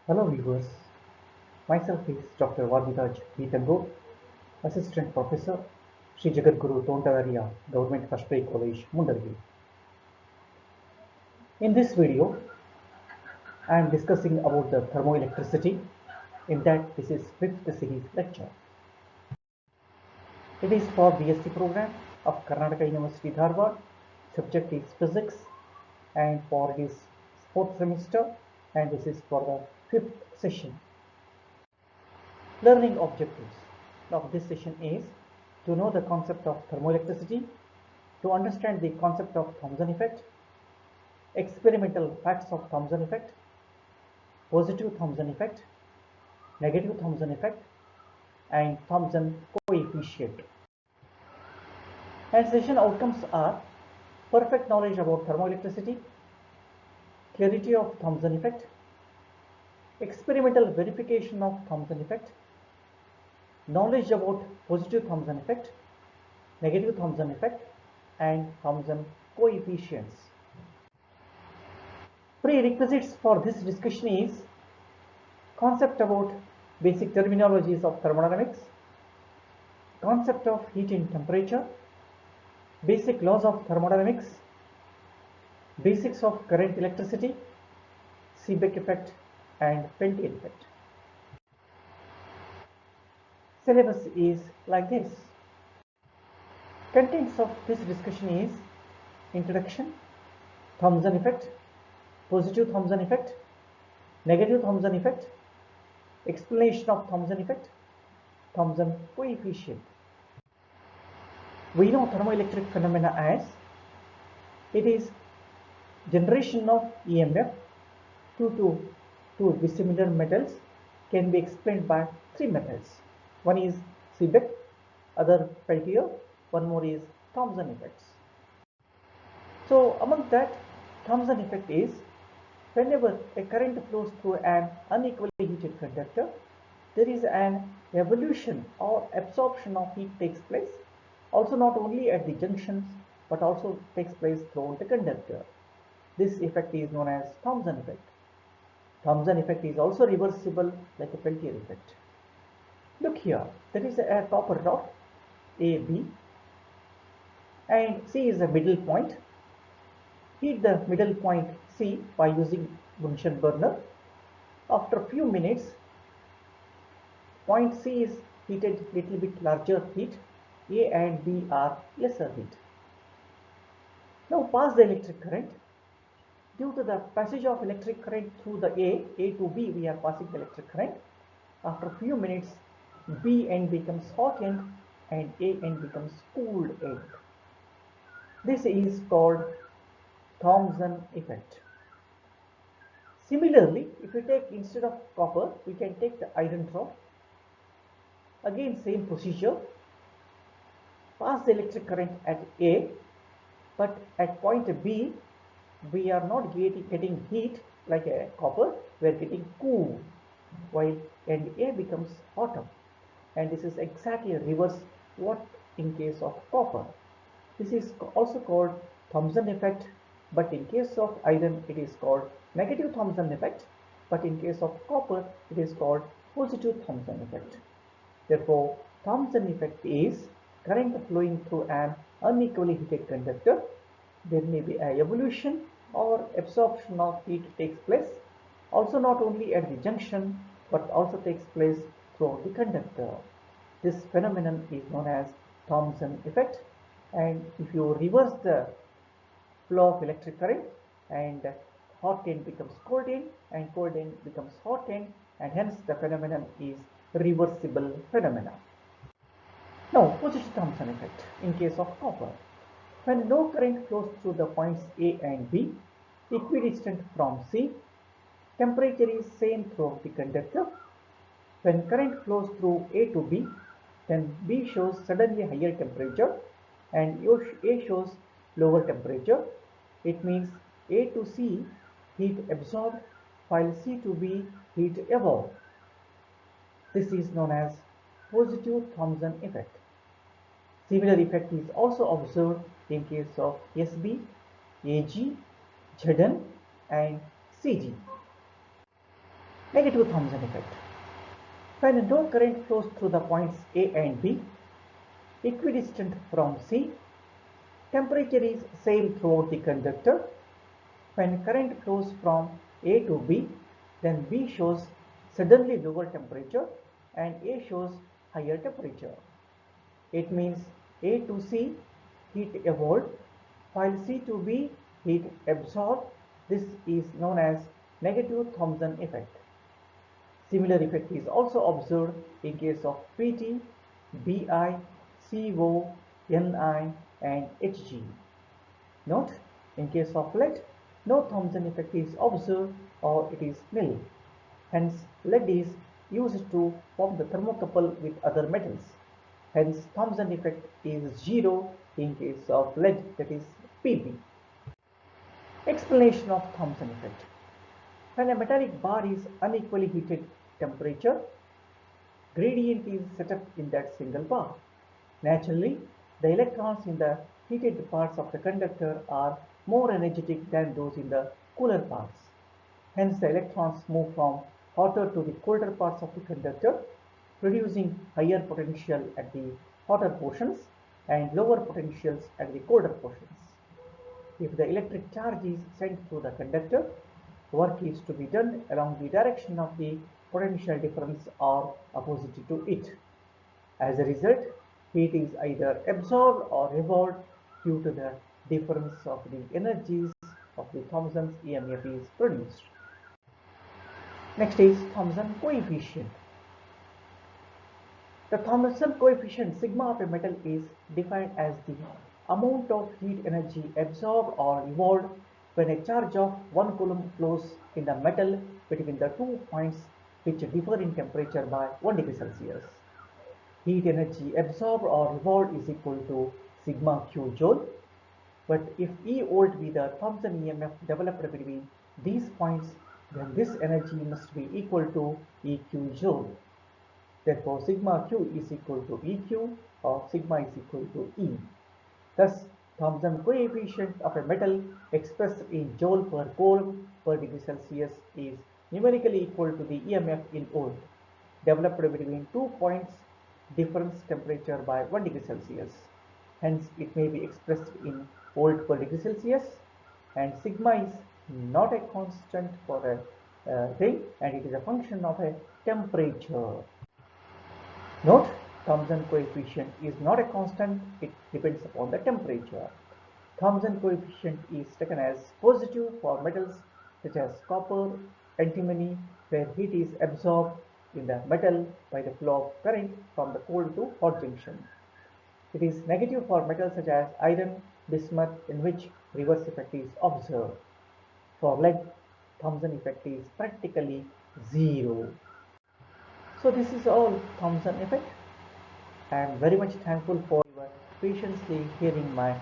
Hello viewers, myself is Dr. Vagiraj Beetango, Assistant Professor, Sri Jagadguru Tontavarya Government First Grade College, Mundargi. In this video, I am discussing about the thermoelectricity. In that, this is 5th series lecture. It is for BSc program of Karnataka University Dharwad. Subject is physics, and for this 4th semester, and this is for the 5th session. Learning objectives of this session is to know the concept of thermoelectricity, to understand the concept of Thomson effect, experimental facts of Thomson effect, positive Thomson effect, negative Thomson effect, and Thomson coefficient. And session outcomes are perfect knowledge about thermoelectricity, clarity of Thomson effect, experimental verification of Thomson effect, knowledge about positive Thomson effect, negative Thomson effect, and Thomson coefficients. Prerequisites for this discussion is concept about basic terminologies of thermodynamics, concept of heat and temperature, basic laws of thermodynamics, basics of current electricity, Seebeck effect, and Peltier effect. Syllabus is like this. Contents of this discussion is introduction, Thomson effect, positive Thomson effect, negative Thomson effect, explanation of Thomson effect, Thomson coefficient. We know thermoelectric phenomena as it is generation of EMF due to two dissimilar metals can be explained by three methods. One is Seebeck, other Peltier, one more is Thomson effects. So among that, Thomson effect is whenever a current flows through an unequally heated conductor, there is an evolution or absorption of heat takes place, also not only at the junctions but also takes place throughout the conductor. This effect is known as Thomson effect. Thomson effect is also reversible like a Peltier effect. Look here, there is a copper rod AB and C is a middle point. Heat the middle point C by using Bunsen burner. After a few minutes, point C is heated little bit larger heat. A and B are lesser heat. Now pass the electric current. Due to the passage of electric current through the A to B, we are passing the electric current. After a few minutes, B end becomes hot end and A end becomes cooled end. This is called Thomson effect. Similarly, if we take instead of copper, we can take the iron rod. Again, same procedure. Pass the electric current at A, but at point B, we are not getting heat like a copper, we are getting cool, while and A becomes hotter. And this is exactly a reverse what in case of copper. This is also called Thomson effect, but in case of iron it is called negative Thomson effect, but in case of copper it is called positive Thomson effect. Therefore, Thomson effect is current flowing through an unequally heated conductor. There may be a evolution or absorption of heat takes place, also not only at the junction but also takes place throughout the conductor. This phenomenon is known as Thomson effect, and if you reverse the flow of electric current, and hot end becomes cold end and cold end becomes hot end, and hence the phenomenon is reversible phenomena. Now, positive Thomson effect in case of copper. When no current flows through the points A and B, equidistant from C, temperature is same throughout the conductor. When current flows through A to B, then B shows suddenly higher temperature and A shows lower temperature. It means A to C heat absorbed while C to B heat evolved. This is known as positive Thomson effect. Similar effect is also observed in case of SB, AG, Zn, and CG. Negative Thomson effect. When no current flows through the points A and B, equidistant from C, temperature is same throughout the conductor. When current flows from A to B, then B shows suddenly lower temperature and A shows higher temperature. It means A to C heat evolved while C to B heat absorbed. This is known as negative Thomson effect. Similar effect is also observed in case of Pt, Bi, Co, Ni and Hg. Note, in case of lead, no Thomson effect is observed or it is nil. Hence, lead is used to form the thermocouple with other metals. Hence, Thomson effect is 0 in case of lead, that is Pb. Explanation of Thomson effect. When a metallic bar is unequally heated temperature, gradient is set up in that single bar. Naturally, the electrons in the heated parts of the conductor are more energetic than those in the cooler parts. Hence, the electrons move from hotter to the colder parts of the conductor, producing higher potential at the hotter portions and lower potentials at the colder portions. If the electric charge is sent through the conductor, work is to be done along the direction of the potential difference or opposite to it. As a result, heat is either absorbed or evolved due to the difference of the energies of the Thomson's EMF is produced. Next is Thomson coefficient. The Thomson coefficient sigma of a metal is defined as the amount of heat energy absorbed or evolved when a charge of 1 coulomb flows in the metal between the 2 points which differ in temperature by 1 degree Celsius. Heat energy absorbed or evolved is equal to sigma q joule. But if E volt be the Thomson EMF developed between these points, then this energy must be equal to EQ joule. Therefore, sigma q is equal to EQ or sigma is equal to E. Thus, Thomson coefficient of a metal expressed in joule per coulomb per degree Celsius is numerically equal to the EMF in volt, developed between 2 points difference temperature by 1 degree Celsius. Hence, it may be expressed in volt per degree Celsius, and sigma is not a constant for a thing, and it is a function of a temperature. Note, Thomson coefficient is not a constant, it depends upon the temperature. Thomson coefficient is taken as positive for metals such as copper, antimony, where heat is absorbed in the metal by the flow of current from the cold to hot junction. It is negative for metals such as iron, bismuth, in which reverse effect is observed. For lead, Thomson effect is practically zero. So this is all Thomson effect. I am very much thankful for your patiently hearing my